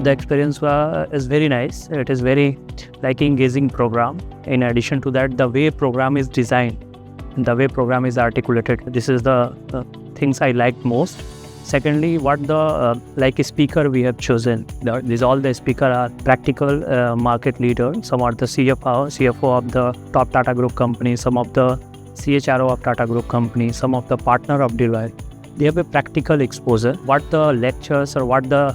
The experience is very nice. It is very engaging program. In addition to that, the way program is designed, the way program is articulated, this is the things I liked most. Secondly, what the speaker we have chosen. All the speaker are practical market leaders. Some are the CFO of the top Tata Group company, some of the CHRO of Tata Group company, some of the partner of Deloitte. They have a practical exposure. What the lectures or what the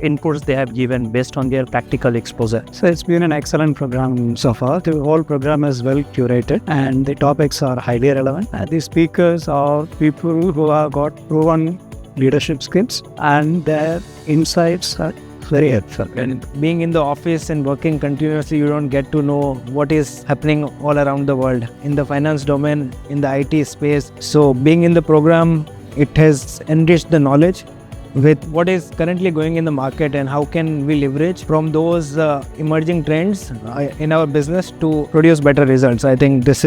inputs they have given based on their practical exposure. So it's been an excellent program so far. The whole program is well curated and the topics are highly relevant. And the speakers are people who have got proven leadership skills and their insights are very helpful. And being in the office and working continuously, you don't get to know what is happening all around the world in the finance domain, in the IT space. So being in the program, it has enriched the knowledge with what is currently going in the market and how can we leverage from those emerging trends in our business to produce better results. I think this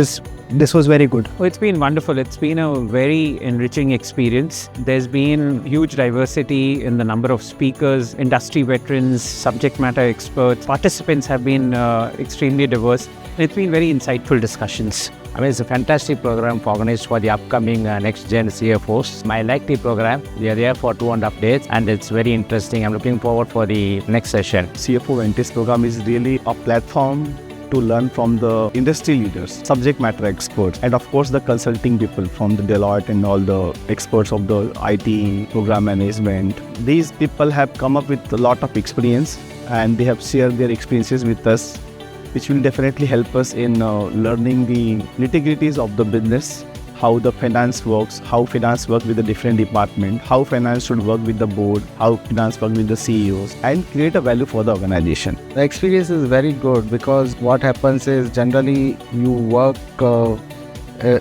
was very good. Oh, it's been wonderful. It's been a very enriching experience. There's been huge diversity in the number of speakers, industry veterans, subject matter experts. Participants have been extremely diverse. It's been very insightful discussions. I mean, it's a fantastic program organized for the upcoming next-gen CFOs. I like the program. We are there for 2.5 days and it's very interesting. I'm looking forward for the next session. CFO Vantage Program is really a platform to learn from the industry leaders, subject matter experts, and of course the consulting people from the Deloitte and all the experts of the IT program management. These people have come up with a lot of experience and they have shared their experiences with us, which will definitely help us in learning the nitty-gritties of the business, how the finance works, how finance works with the different departments, how finance should work with the board, how finance works with the CEOs, and create a value for the organization. The experience is very good because what happens is generally you work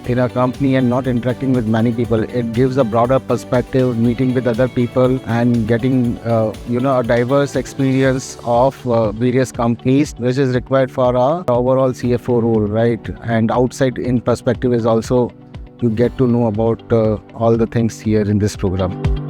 in a company and not interacting with many people. It gives a broader perspective, meeting with other people and getting a diverse experience of various companies, which is required for our overall CFO role, right? And outside in perspective is also you get to know about all the things here in this program.